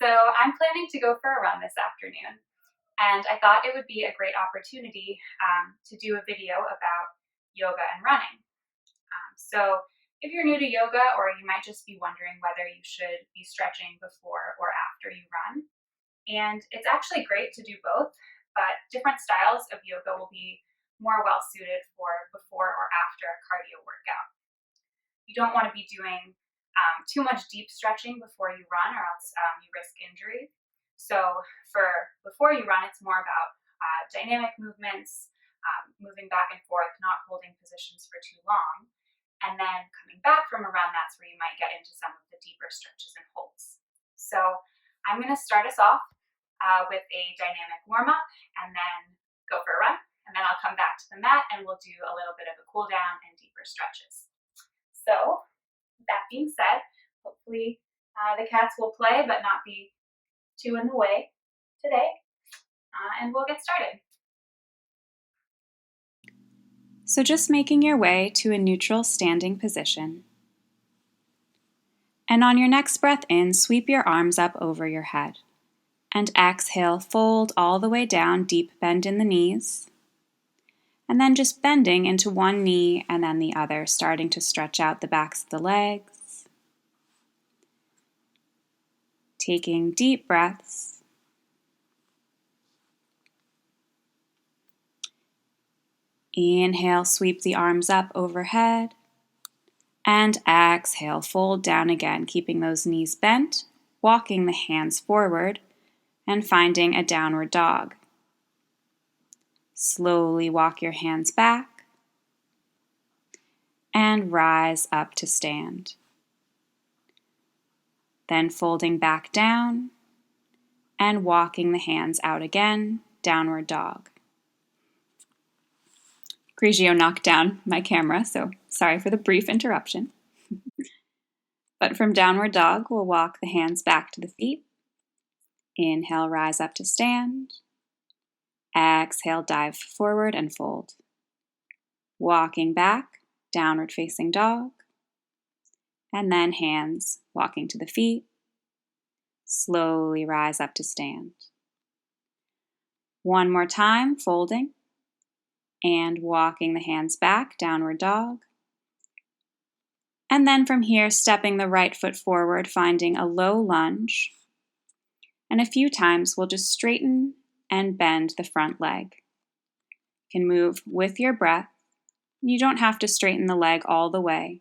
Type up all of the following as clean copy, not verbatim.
So I'm planning to go for a run this afternoon, and I thought it would be a great opportunity to do a video about yoga and running. So if you're new to yoga, or you might just be wondering whether you should be stretching before or after you run, and it's actually great to do both, but different styles of yoga will be more well suited for before or after a cardio workout. You don't want to be doing too much deep stretching before you run, or else you risk injury. So for before you run, it's more about dynamic movements, moving back and forth, not holding positions for too long. And then coming back from a run, that's where you might get into some of the deeper stretches and holds. So I'm going to start us off with a dynamic warm-up, and then go for a run. And then I'll come back to the mat and we'll do a little bit of a cool down and deeper stretches. So that being said, hopefully the cats will play but not be too in the way today, and we'll get started. So just making your way to a neutral standing position. And on your next breath in, sweep your arms up over your head. And exhale, fold all the way down, deep bend in the knees. And then just bending into one knee and then the other, starting to stretch out the backs of the legs. Taking deep breaths. Inhale, sweep the arms up overhead. And exhale, fold down again, keeping those knees bent, walking the hands forward, and finding a downward dog. Slowly walk your hands back and rise up to stand. Then folding back down and walking the hands out again, downward dog. Grigio knocked down my camera, so sorry for the brief interruption. But from downward dog, we'll walk the hands back to the feet. Inhale, rise up to stand. Exhale, dive forward and fold. Walking back, downward facing dog. And then hands walking to the feet. Slowly rise up to stand. One more time, folding. And walking the hands back, downward dog. And then from here, stepping the right foot forward, finding a low lunge. And a few times, we'll just straighten and bend the front leg. You can move with your breath. You don't have to straighten the leg all the way,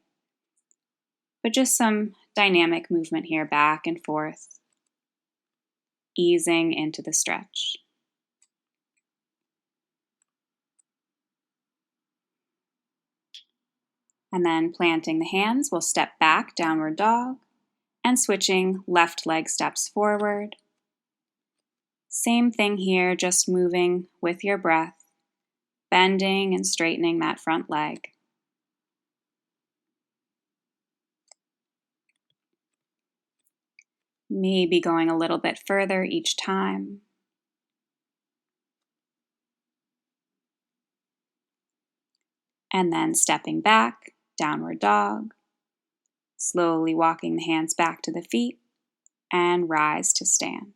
but just some dynamic movement here, back and forth, easing into the stretch. And then planting the hands, we'll step back, downward dog, and switching left leg steps forward. Same thing here, just moving with your breath, bending and straightening that front leg. Maybe going a little bit further each time. And then stepping back, downward dog, slowly walking the hands back to the feet, and rise to stand.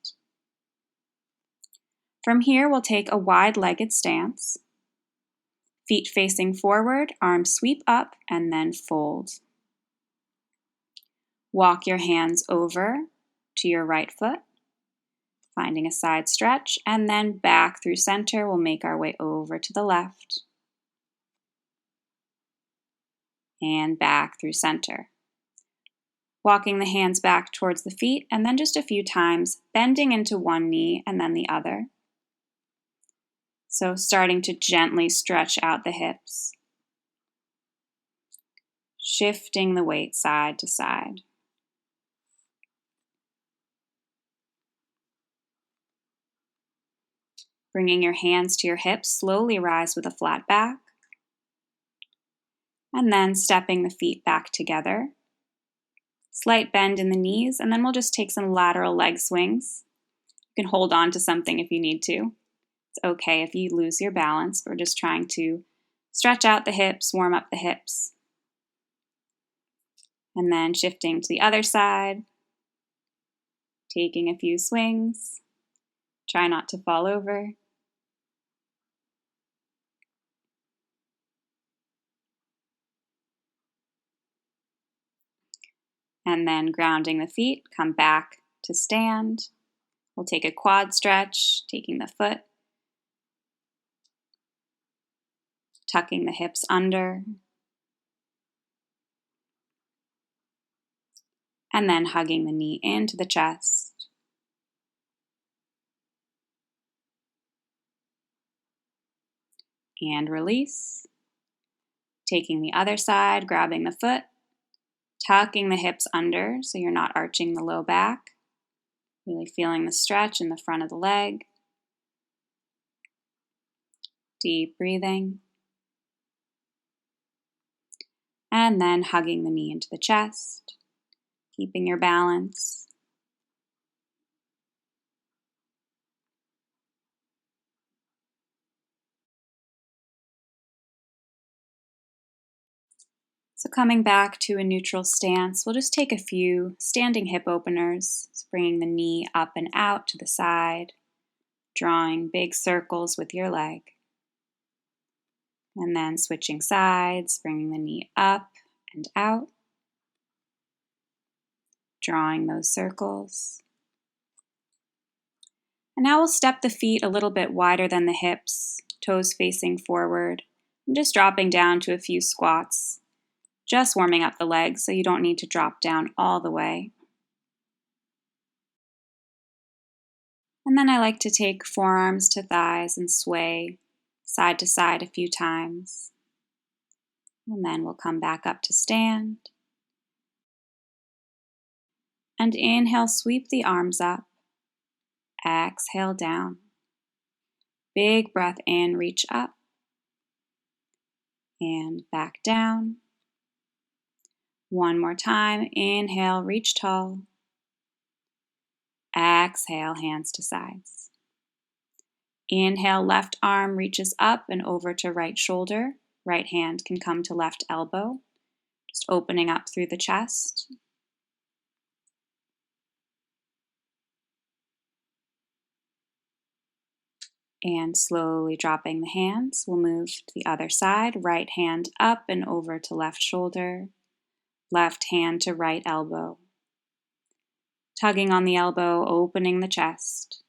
From here, we'll take a wide-legged stance. Feet facing forward, arms sweep up, and then fold. Walk your hands over to your right foot, finding a side stretch, and then back through center. We'll make our way over to the left, and back through center. Walking the hands back towards the feet, and then just a few times, bending into one knee and then the other. So starting to gently stretch out the hips, shifting the weight side to side. Bringing your hands to your hips, slowly rise with a flat back. And then stepping the feet back together. Slight bend in the knees, and then we'll just take some lateral leg swings. You can hold on to something if you need to. It's okay if you lose your balance. We're just trying to stretch out the hips, warm up the hips. And then shifting to the other side, taking a few swings. Try not to fall over. And then grounding the feet, come back to stand. We'll take a quad stretch, taking the foot, tucking the hips under, and then hugging the knee into the chest. And release. Taking the other side, grabbing the foot, tucking the hips under so you're not arching the low back. Really feeling the stretch in the front of the leg. Deep breathing. And then hugging the knee into the chest, keeping your balance. So coming back to a neutral stance, we'll just take a few standing hip openers, so bringing the knee up and out to the side, drawing big circles with your leg. And then switching sides, bringing the knee up and out, drawing those circles. And now we'll step the feet a little bit wider than the hips, toes facing forward, and just dropping down to a few squats. Just warming up the legs so you don't need to drop down all the way. And then I like to take forearms to thighs and sway side to side a few times. And then we'll come back up to stand. And inhale, sweep the arms up. Exhale down. Big breath in, reach up. And back down. One more time, inhale, reach tall. Exhale, hands to sides. Inhale, left arm reaches up and over to right shoulder. Right hand can come to left elbow. Just opening up through the chest. And slowly dropping the hands, we'll move to the other side. Right hand up and over to left shoulder. Left hand to right elbow. Tugging on the elbow, opening the chest.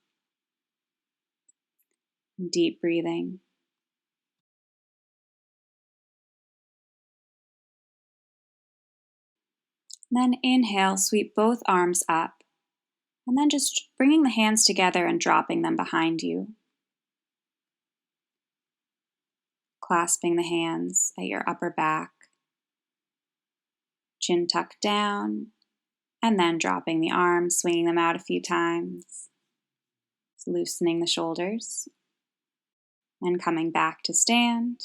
Deep breathing. Then inhale, sweep both arms up. And then just bringing the hands together and dropping them behind you. Clasping the hands at your upper back. Chin tucked down. And then dropping the arms, swinging them out a few times. Loosening the shoulders. And coming back to stand.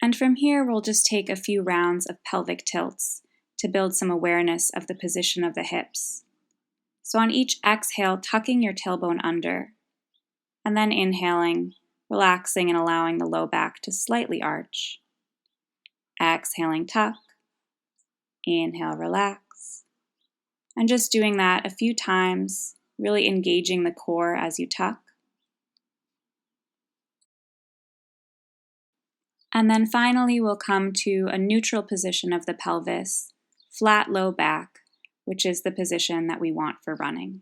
And from here, we'll just take a few rounds of pelvic tilts to build some awareness of the position of the hips. So on each exhale, tucking your tailbone under. And then inhaling, relaxing and allowing the low back to slightly arch. Exhaling, tuck. Inhale, relax. And just doing that a few times, really engaging the core as you tuck. And then finally, we'll come to a neutral position of the pelvis, flat low back, which is the position that we want for running.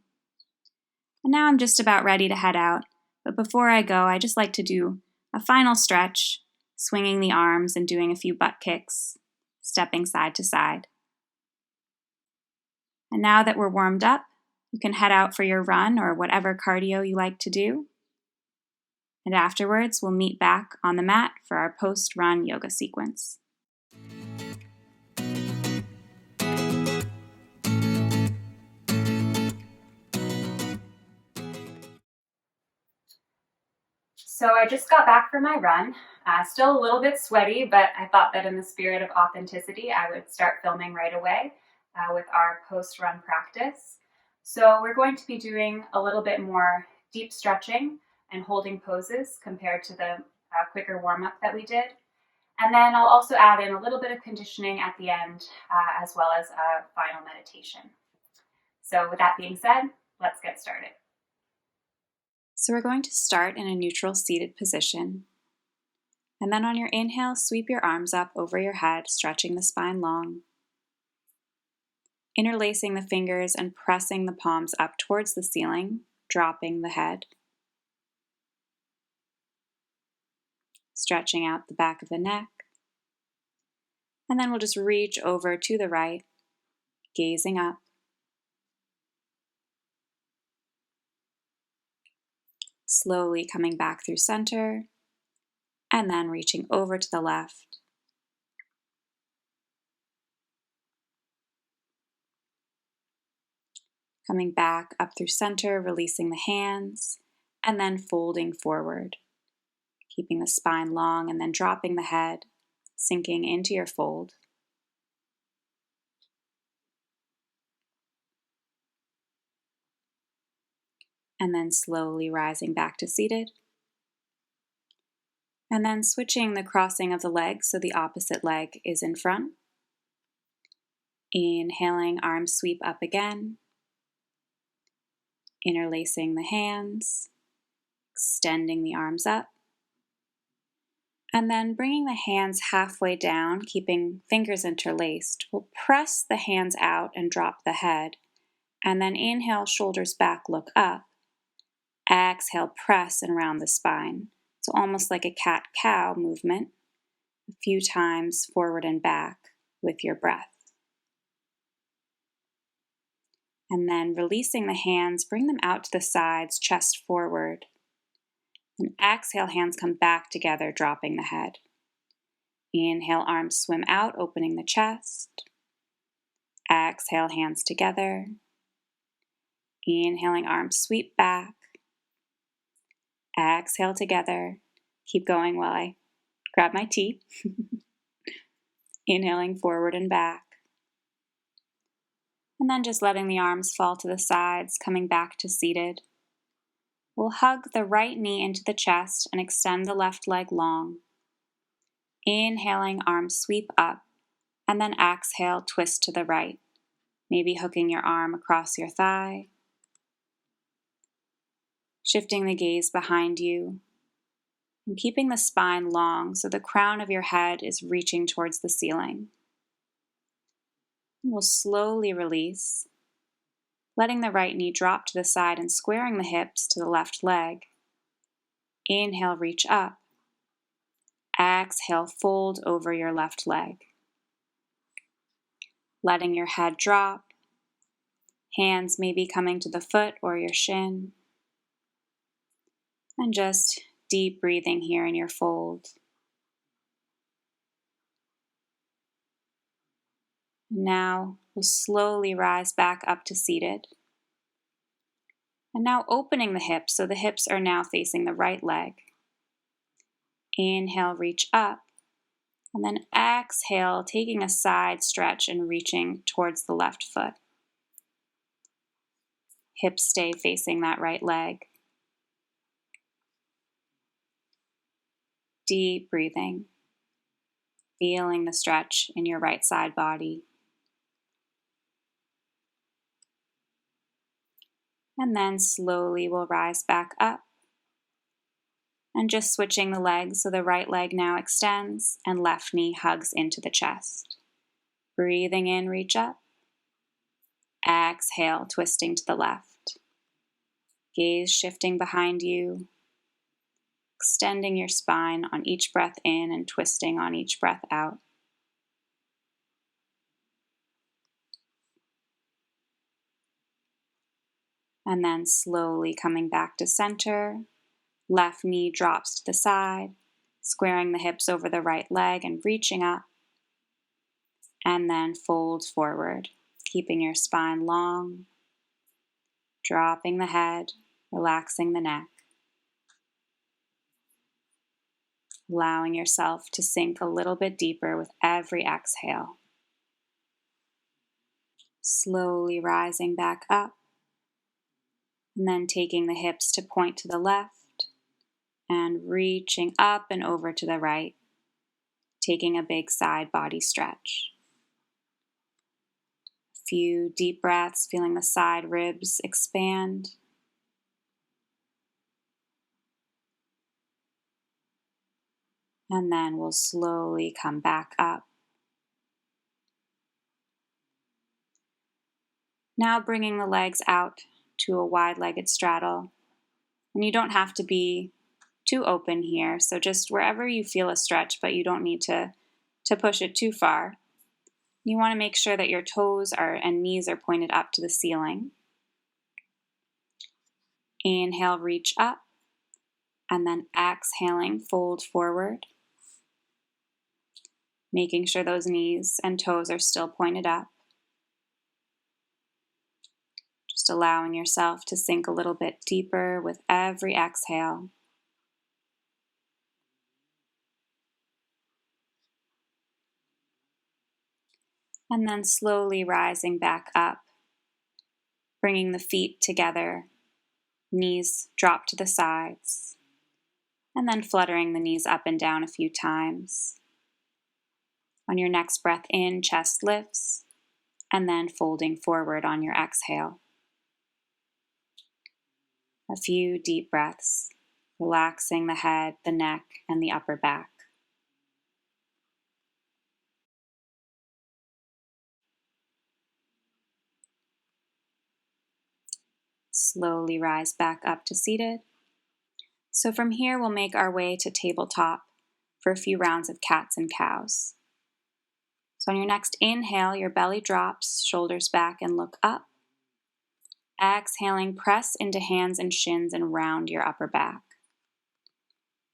And now I'm just about ready to head out, but before I go, I just like to do a final stretch, swinging the arms and doing a few butt kicks, stepping side to side. And now that we're warmed up, you can head out for your run or whatever cardio you like to do. And afterwards, we'll meet back on the mat for our post-run yoga sequence. So I just got back from my run, still a little bit sweaty, but I thought that in the spirit of authenticity, I would start filming right away with our post-run practice. So we're going to be doing a little bit more deep stretching and holding poses compared to the quicker warm-up that we did. And then I'll also add in a little bit of conditioning at the end, as well as a final meditation. So with that being said, let's get started. So we're going to start in a neutral seated position. And then on your inhale, sweep your arms up over your head, stretching the spine long. Interlacing the fingers and pressing the palms up towards the ceiling, dropping the head. Stretching out the back of the neck. And then we'll just reach over to the right, gazing up. Slowly coming back through center, and then reaching over to the left. Coming back up through center, releasing the hands, and then folding forward. Keeping the spine long and then dropping the head, sinking into your fold. And then slowly rising back to seated. And then switching the crossing of the legs so the opposite leg is in front. Inhaling, arms sweep up again. Interlacing the hands, extending the arms up. And then bringing the hands halfway down, keeping fingers interlaced. We'll press the hands out and drop the head. And then inhale, shoulders back, look up. Exhale, press and round the spine. So almost like a cat-cow movement, a few times forward and back with your breath. And then releasing the hands, bring them out to the sides, chest forward. And exhale, hands come back together, dropping the head. Inhale, arms swim out, opening the chest. Exhale, hands together. Inhaling, arms sweep back. Exhale together. Keep going while I grab my tea. Inhaling forward and back. And then just letting the arms fall to the sides, coming back to seated. We'll hug the right knee into the chest and extend the left leg long. Inhaling, arms sweep up, and then exhale, twist to the right. Maybe hooking your arm across your thigh. Shifting the gaze behind you, and keeping the spine long so the crown of your head is reaching towards the ceiling. We'll slowly release, letting the right knee drop to the side and squaring the hips to the left leg. Inhale, reach up. Exhale, fold over your left leg. Letting your head drop. Hands maybe coming to the foot or your shin. And just deep breathing here in your fold. Now we'll slowly rise back up to seated. And now opening the hips, so the hips are now facing the right leg. Inhale, reach up. And then exhale, taking a side stretch and reaching towards the left foot. Hips stay facing that right leg. Deep breathing. Feeling the stretch in your right side body. And then slowly we'll rise back up. And just switching the legs so the right leg now extends and left knee hugs into the chest. Breathing in, reach up. Exhale, twisting to the left. Gaze shifting behind you. Extending your spine on each breath in and twisting on each breath out. And then slowly coming back to center. Left knee drops to the side, squaring the hips over the right leg and reaching up. And then fold forward, keeping your spine long, dropping the head, relaxing the neck. Allowing yourself to sink a little bit deeper with every exhale. Slowly rising back up, and then taking the hips to point to the left, and reaching up and over to the right, taking a big side body stretch. few deep breaths, feeling the side ribs expand. And then we'll slowly come back up. Now bringing the legs out to a wide-legged straddle. And you don't have to be too open here, so just wherever you feel a stretch, but you don't need to push it too far. You want to make sure that your toes and knees are pointed up to the ceiling. Inhale, reach up, and then exhaling, fold forward, making sure those knees and toes are still pointed up. Just allowing yourself to sink a little bit deeper with every exhale. And then slowly rising back up, bringing the feet together, knees drop to the sides, and then fluttering the knees up and down a few times. On your next breath in, chest lifts, and then folding forward on your exhale. A few deep breaths, relaxing the head, the neck, and the upper back. Slowly rise back up to seated. So from here, we'll make our way to tabletop for a few rounds of cats and cows. So on your next inhale, your belly drops, shoulders back and look up. Exhaling, press into hands and shins and round your upper back.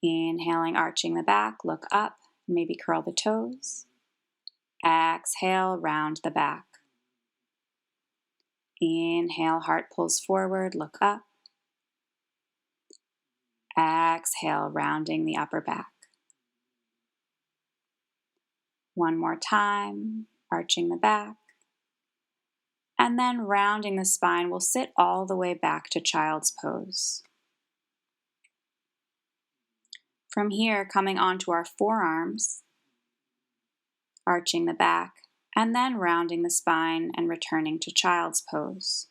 Inhaling, arching the back, look up, maybe curl the toes. Exhale, round the back. Inhale, heart pulls forward, look up. Exhale, rounding the upper back. One more time, arching the back. And then rounding the spine, we'll sit all the way back to child's pose. From here, coming onto our forearms, arching the back, and then rounding the spine and returning to child's pose.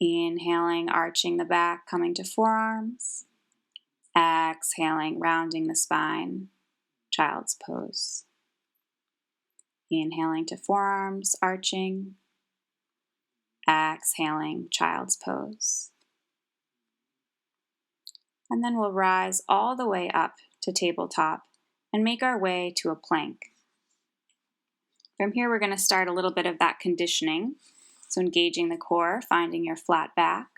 Inhaling, arching the back, coming to forearms. Exhaling, rounding the spine, child's pose. Inhaling to forearms, arching. Exhaling, child's pose. And then we'll rise all the way up to tabletop and make our way to a plank. From here, we're going to start a little bit of that conditioning. So engaging the core, finding your flat back,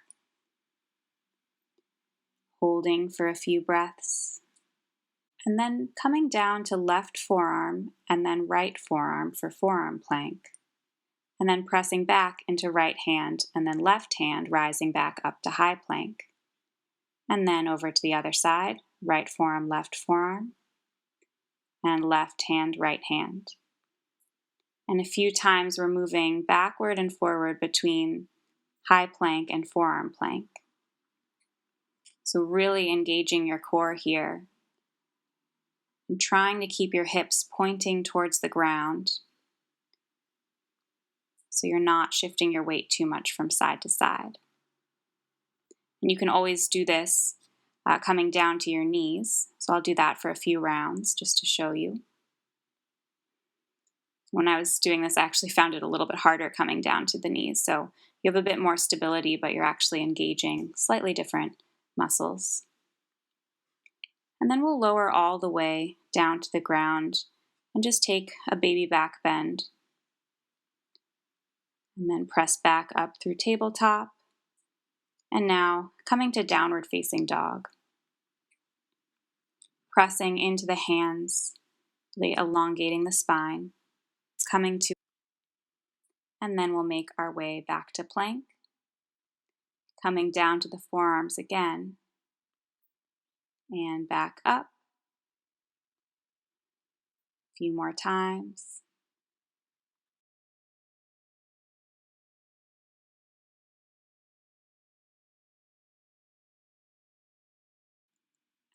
holding for a few breaths, and then coming down to left forearm and then right forearm for forearm plank, and then pressing back into right hand and then left hand, rising back up to high plank, and then over to the other side, right forearm, left forearm, and left hand, right hand. And a few times we're moving backward and forward between high plank and forearm plank. So really engaging your core here and trying to keep your hips pointing towards the ground so you're not shifting your weight too much from side to side. And you can always do this coming down to your knees. So I'll do that for a few rounds just to show you. When I was doing this, I actually found it a little bit harder coming down to the knees. So you have a bit more stability, but you're actually engaging slightly different muscles. And then we'll lower all the way down to the ground and just take a baby back bend. And then press back up through tabletop. And now coming to downward facing dog. Pressing into the hands, really elongating the spine. It's coming to, and then we'll make our way back to plank. Coming down to the forearms again. And back up. A few more times.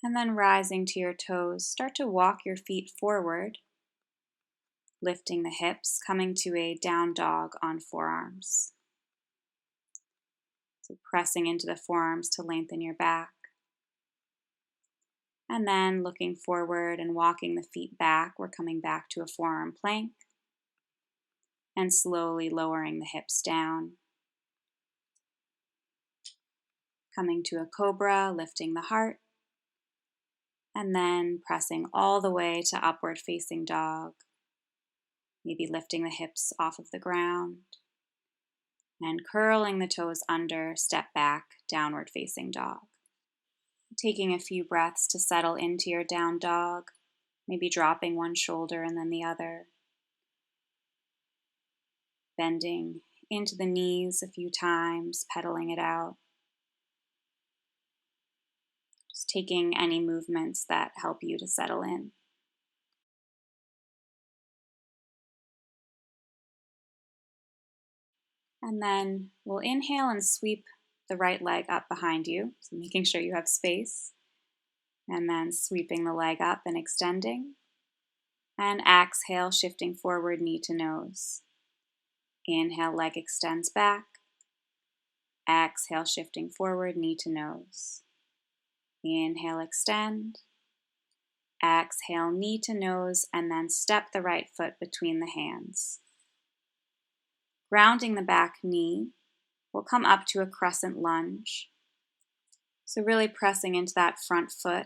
And then rising to your toes, start to walk your feet forward. lifting the hips, coming to a down dog on forearms. So pressing into the forearms to lengthen your back. And then looking forward and walking the feet back, we're coming back to a forearm plank. And slowly lowering the hips down. Coming to a cobra, lifting the heart. And then pressing all the way to upward facing dog. Maybe lifting the hips off of the ground. And curling the toes under, step back, downward facing dog. Taking a few breaths to settle into your down dog, maybe dropping one shoulder and then the other. Bending into the knees a few times, pedaling it out. Just taking any movements that help you to settle in. And then we'll inhale and sweep the right leg up behind you, so making sure you have space. And then sweeping the leg up and extending. And exhale, shifting forward, knee to nose. Inhale, leg extends back. Exhale, shifting forward, knee to nose. Inhale, extend. Exhale, knee to nose, and then step the right foot between the hands. Grounding the back knee, we'll come up to a crescent lunge. So really pressing into that front foot,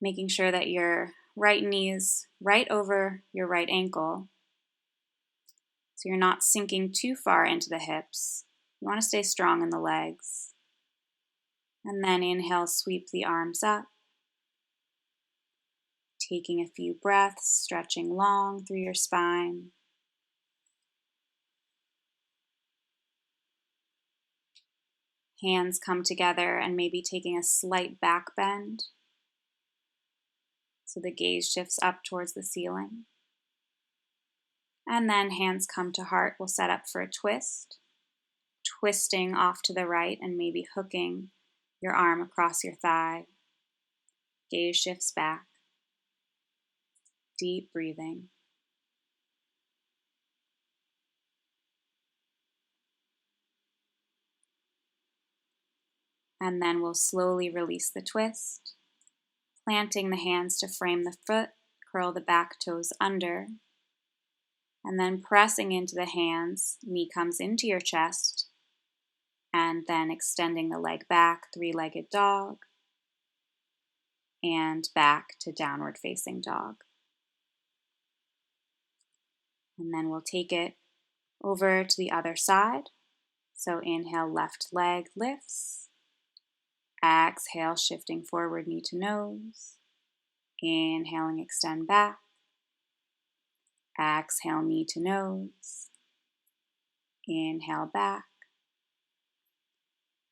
making sure that your right knee is right over your right ankle. So you're not sinking too far into the hips. You want to stay strong in the legs. And then inhale, sweep the arms up. Taking a few breaths, stretching long through your spine. Hands come together and maybe taking a slight back bend. So the gaze shifts up towards the ceiling. And then hands come to heart. We'll set up for a twist. Twisting off to the right and maybe hooking your arm across your thigh. Gaze shifts back. Deep breathing. And then we'll slowly release the twist. Planting the hands to frame the foot, curl the back toes under. And then pressing into the hands, knee comes into your chest. And then extending the leg back, three-legged dog. And back to downward facing dog. And then we'll take it over to the other side. So inhale, left leg lifts. Exhale, shifting forward, knee to nose. Inhaling, extend back. Exhale, knee to nose. Inhale, back.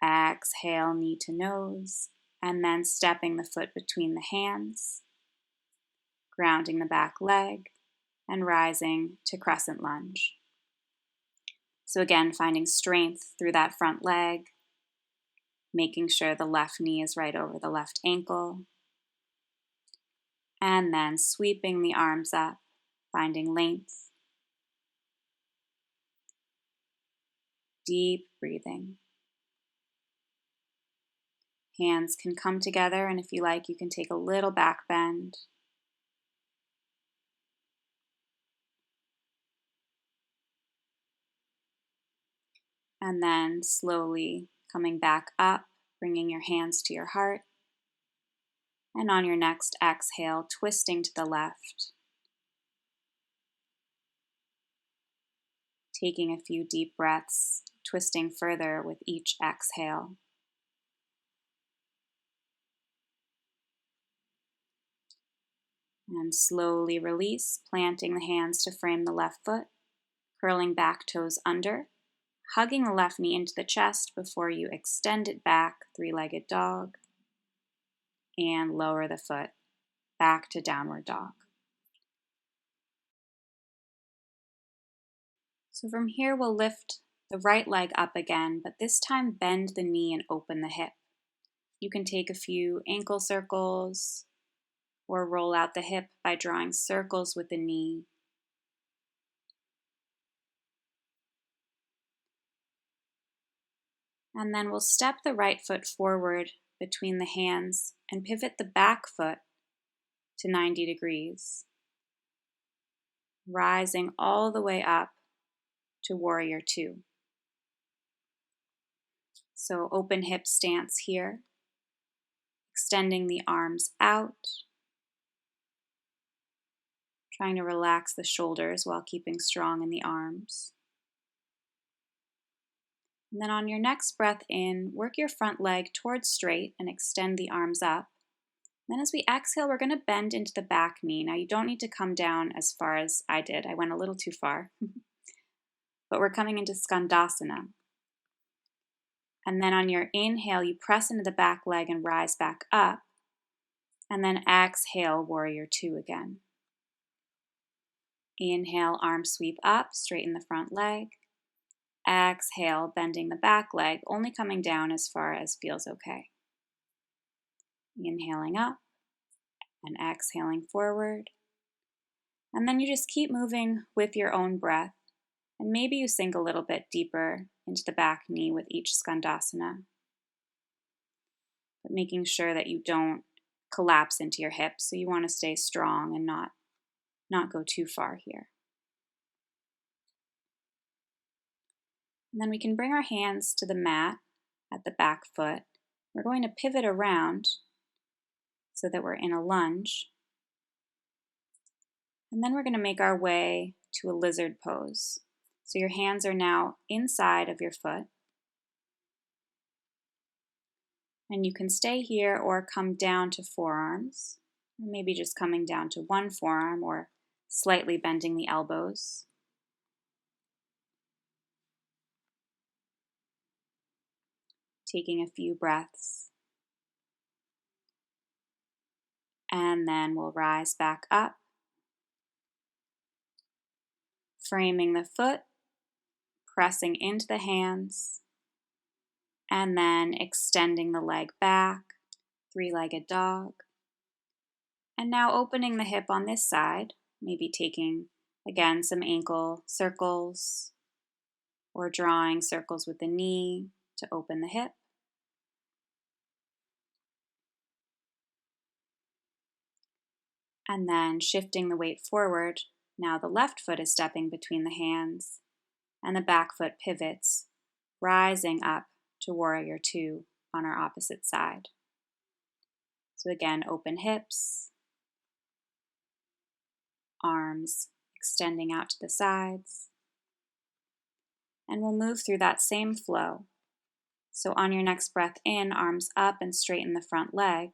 Exhale, knee to nose. And then stepping the foot between the hands. Grounding the back leg. And rising to crescent lunge. So again, finding strength through that front leg. Making sure the left knee is right over the left ankle. And then sweeping the arms up, finding length. Deep breathing. Hands can come together, and if you like, you can take a little back bend. And then slowly coming back up, bringing your hands to your heart. And on your next exhale, twisting to the left. Taking a few deep breaths, twisting further with each exhale. And slowly release, planting the hands to frame the left foot, curling back toes under, hugging the left knee into the chest before you extend it back, three-legged dog, and lower the foot back to downward dog. So from here, we'll lift the right leg up again, but this time bend the knee and open the hip. You can take a few ankle circles or roll out the hip by drawing circles with the knee And then we'll step the right foot forward between the hands and pivot the back foot to 90 degrees, rising all the way up to Warrior Two. So open hip stance here, extending the arms out, trying to relax the shoulders while keeping strong in the arms. And then on your next breath in, work your front leg towards straight and extend the arms up. Then as we exhale, we're going to bend into the back knee. Now you don't need to come down as far as I did. I went a little too far. But we're coming into Skandasana. And then on your inhale, you press into the back leg and rise back up. And then exhale, Warrior Two again. Inhale, arm sweep up, straighten the front leg. Exhale, bending the back leg, only coming down as far as feels okay. Inhaling up and exhaling forward. And then you just keep moving with your own breath. And maybe you sink a little bit deeper into the back knee with each Skandasana. But making sure that you don't collapse into your hips. So you want to stay strong and not go too far here. And then we can bring our hands to the mat at the back foot. We're going to pivot around so that we're in a lunge. And then we're going to make our way to a lizard pose. So your hands are now inside of your foot. And you can stay here or come down to forearms, or maybe just coming down to one forearm or slightly bending the elbows. Taking a few breaths. And then we'll rise back up, framing the foot, pressing into the hands, and then extending the leg back, three-legged dog. And now opening the hip on this side, maybe taking, again, some ankle circles or drawing circles with the knee to open the hip. And then shifting the weight forward, now the left foot is stepping between the hands and the back foot pivots, rising up to Warrior Two on our opposite side. So again, open hips, arms extending out to the sides. And we'll move through that same flow. So on your next breath in, arms up and straighten the front leg.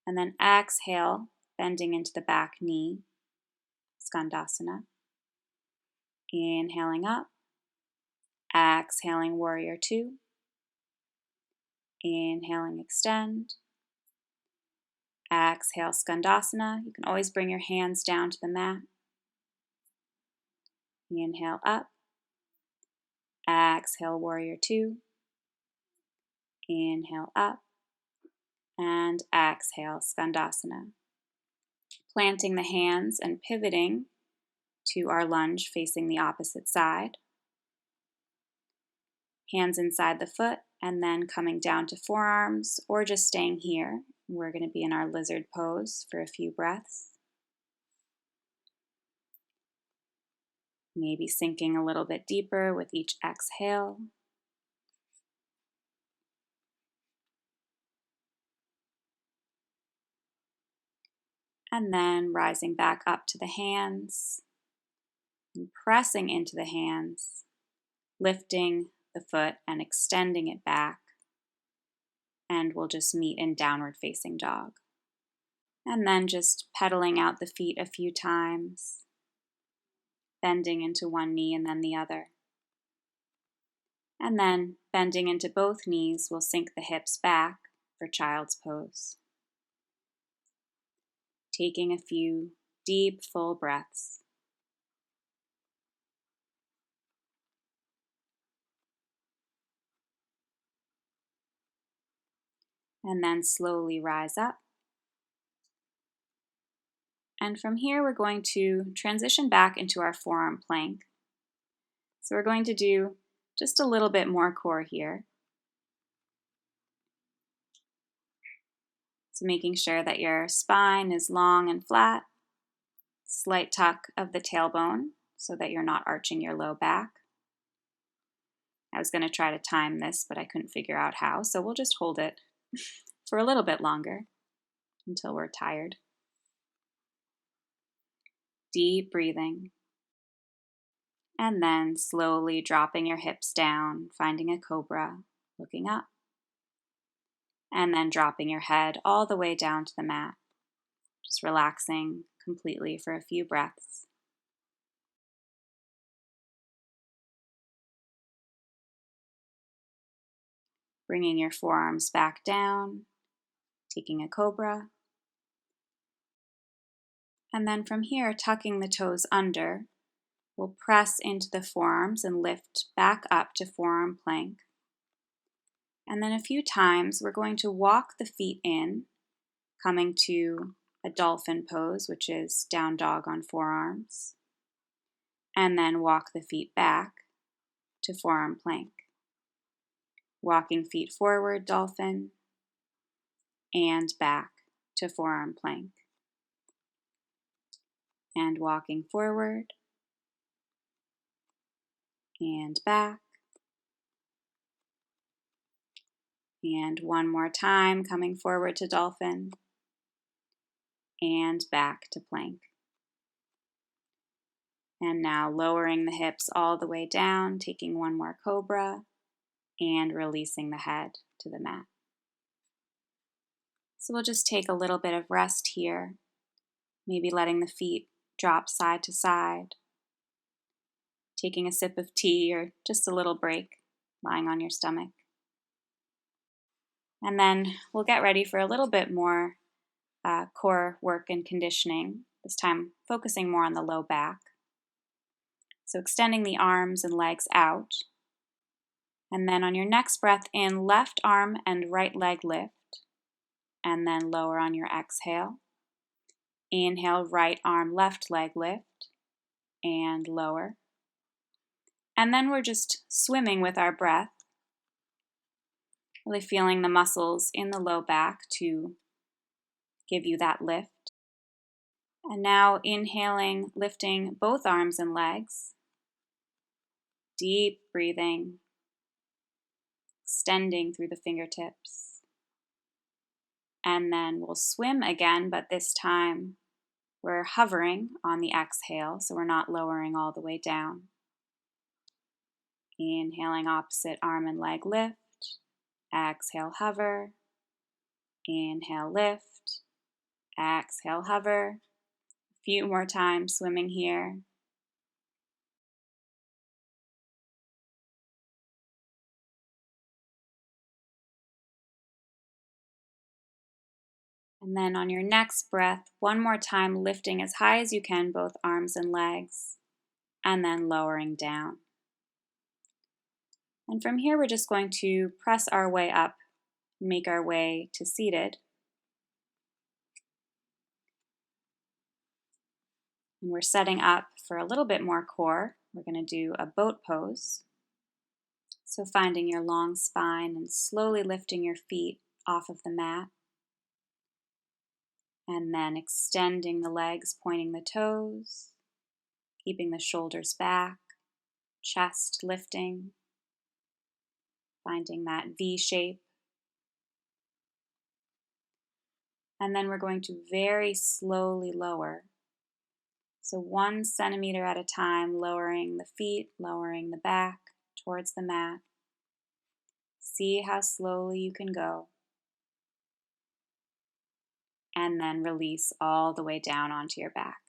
And then exhale, bending into the back knee, Skandasana. Inhaling up, exhaling Warrior Two. Inhaling, extend. Exhale, Skandasana. You can always bring your hands down to the mat. Inhale up. Exhale, Warrior Two. Inhale up. And exhale, Skandasana. Planting the hands and pivoting to our lunge facing the opposite side. Hands inside the foot and then coming down to forearms or just staying here. We're going to be in our lizard pose for a few breaths. Maybe sinking a little bit deeper with each exhale. And then rising back up to the hands and pressing into the hands, lifting the foot and extending it back. And we'll just meet in downward facing dog. And then just pedaling out the feet a few times, bending into one knee and then the other. And then bending into both knees, we'll sink the hips back for child's pose. Taking a few deep, full breaths. And then slowly rise up. And from here, we're going to transition back into our forearm plank. So we're going to do just a little bit more core here. So making sure that your spine is long and flat, slight tuck of the tailbone so that you're not arching your low back. I was going to try to time this, but I couldn't figure out how, so we'll just hold it for a little bit longer until we're tired. Deep breathing. And then slowly dropping your hips down, finding a cobra, looking up. And then dropping your head all the way down to the mat, just relaxing completely for a few breaths. Bringing your forearms back down, taking a cobra. And then from here, tucking the toes under, we'll press into the forearms and lift back up to forearm plank. And then a few times, we're going to walk the feet in, coming to a dolphin pose, which is down dog on forearms. And then walk the feet back to forearm plank. Walking feet forward, dolphin, and back to forearm plank. And walking forward, and back. And one more time, coming forward to dolphin, and back to plank. And now lowering the hips all the way down, taking one more cobra, and releasing the head to the mat. So we'll just take a little bit of rest here, maybe letting the feet drop side to side, taking a sip of tea or just a little break, lying on your stomach. And then we'll get ready for a little bit more core work and conditioning, this time focusing more on the low back. So extending the arms and legs out. And then on your next breath in, left arm and right leg lift. And then lower on your exhale. Inhale, right arm, left leg lift. And lower. And then we're just swimming with our breath. Really feeling the muscles in the low back to give you that lift. And now inhaling, lifting both arms and legs. Deep breathing, extending through the fingertips. And then we'll swim again, but this time we're hovering on the exhale, so we're not lowering all the way down. Inhaling, opposite arm and leg lift. Exhale, hover. Inhale, lift. Exhale, hover. A few more times swimming here. And then on your next breath, one more time, lifting as high as you can, both arms and legs, and then lowering down. And from here, we're just going to press our way up, make our way to seated. And we're setting up for a little bit more core. We're going to do a boat pose. So finding your long spine and slowly lifting your feet off of the mat. And then extending the legs, pointing the toes, keeping the shoulders back, chest lifting, finding that V shape. And then we're going to very slowly lower. So 1 centimeter at a time, lowering the feet, lowering the back towards the mat. See how slowly you can go. And then release all the way down onto your back.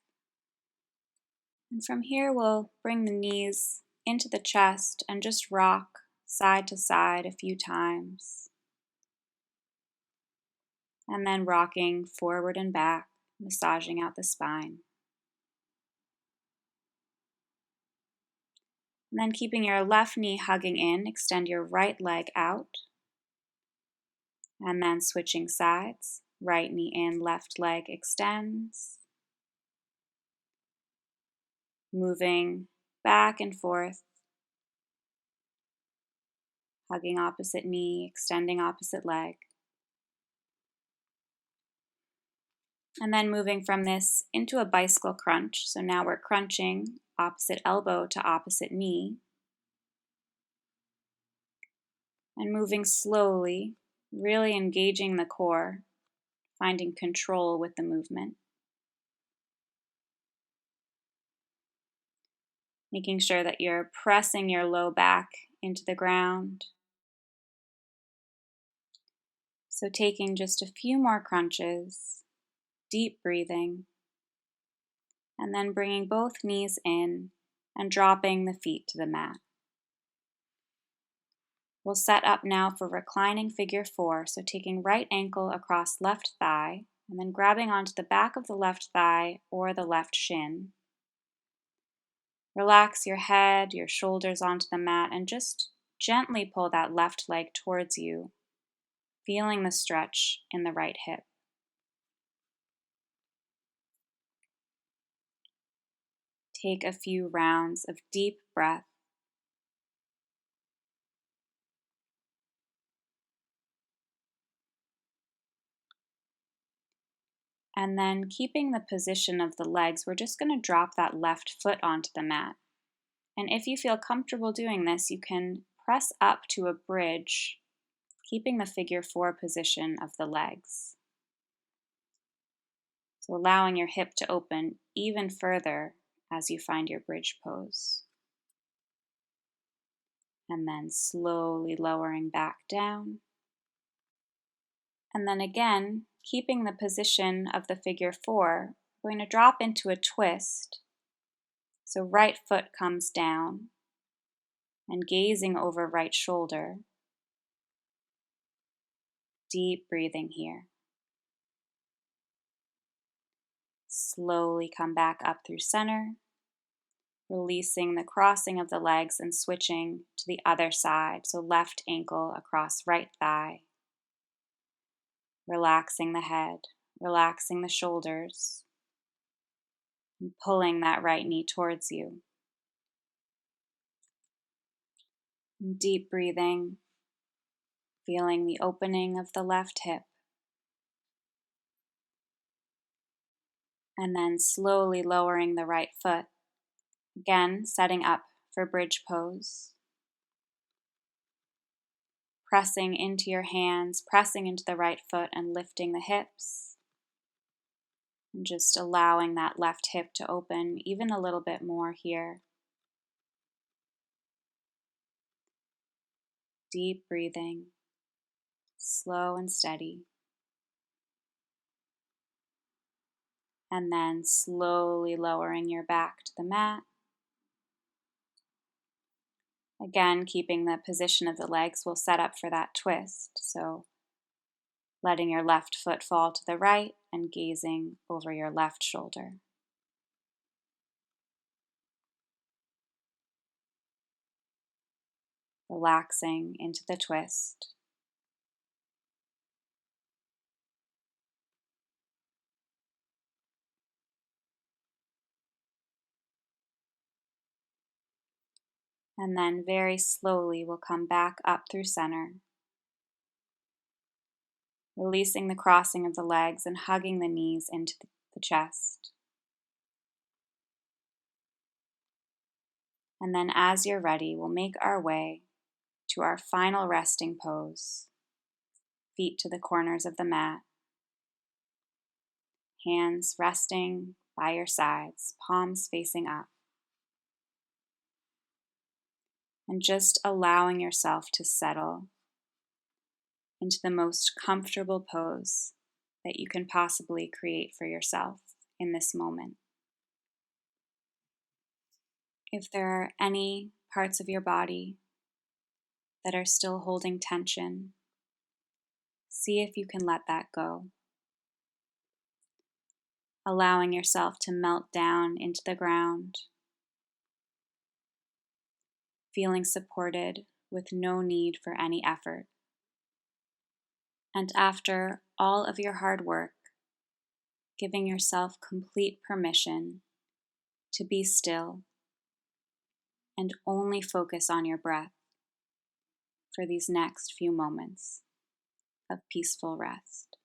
And from here, we'll bring the knees into the chest and just rock side to side a few times. And then rocking forward and back, massaging out the spine. And then keeping your left knee hugging in, extend your right leg out. And then switching sides, right knee in, left leg extends. Moving back and forth, hugging opposite knee, extending opposite leg. And then moving from this into a bicycle crunch. So now we're crunching opposite elbow to opposite knee. And moving slowly, really engaging the core, finding control with the movement. Making sure that you're pressing your low back into the ground. So taking just a few more crunches, deep breathing, and then bringing both knees in and dropping the feet to the mat. We'll set up now for reclining figure 4, so taking right ankle across left thigh, and then grabbing onto the back of the left thigh or the left shin. Relax your head, your shoulders onto the mat, and just gently pull that left leg towards you, feeling the stretch in the right hip. Take a few rounds of deep breath. And then keeping the position of the legs, we're just going to drop that left foot onto the mat. And if you feel comfortable doing this, you can press up to a bridge, keeping the figure 4 position of the legs. So allowing your hip to open even further as you find your bridge pose. And then slowly lowering back down. And then again, keeping the position of the figure 4, we're going to drop into a twist. So right foot comes down and gazing over right shoulder. Deep breathing here. Slowly come back up through center, releasing the crossing of the legs and switching to the other side. So left ankle across right thigh. Relaxing the head, relaxing the shoulders, and pulling that right knee towards you. And deep breathing, feeling the opening of the left hip. And then slowly lowering the right foot. Again, setting up for bridge pose. Pressing into your hands, pressing into the right foot and lifting the hips. And just allowing that left hip to open even a little bit more here. Deep breathing, slow and steady. And then slowly lowering your back to the mat. Again, keeping the position of the legs, we'll set up for that twist. So letting your left foot fall to the right and gazing over your left shoulder. Relaxing into the twist. And then very slowly we'll come back up through center. Releasing the crossing of the legs and hugging the knees into the chest. And then as you're ready, we'll make our way to our final resting pose. Feet to the corners of the mat. Hands resting by your sides, palms facing up. And just allowing yourself to settle into the most comfortable pose that you can possibly create for yourself in this moment. If there are any parts of your body that are still holding tension, see if you can let that go. Allowing yourself to melt down into the ground, feeling supported with no need for any effort. And after all of your hard work, giving yourself complete permission to be still and only focus on your breath for these next few moments of peaceful rest.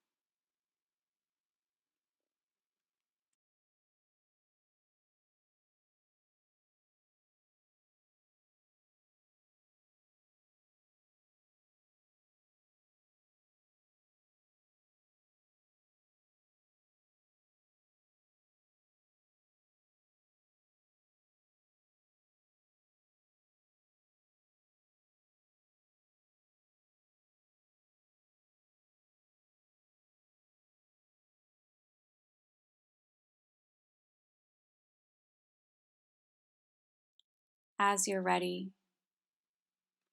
As you're ready,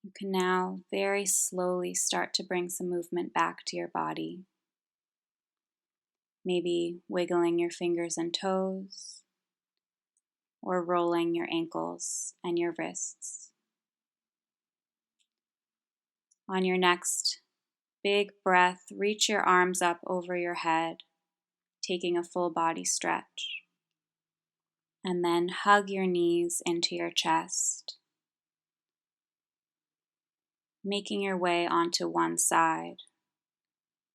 you can now very slowly start to bring some movement back to your body. Maybe wiggling your fingers and toes, or rolling your ankles and your wrists. On your next big breath, reach your arms up over your head, taking a full body stretch. And then hug your knees into your chest, making your way onto one side,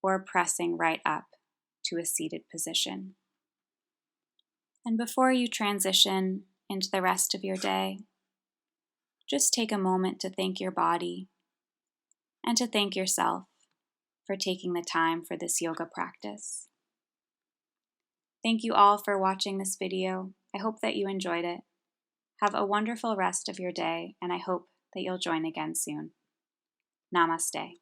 or pressing right up to a seated position. And before you transition into the rest of your day, just take a moment to thank your body and to thank yourself for taking the time for this yoga practice. Thank you all for watching this video. I hope that you enjoyed it. Have a wonderful rest of your day, and I hope that you'll join again soon. Namaste.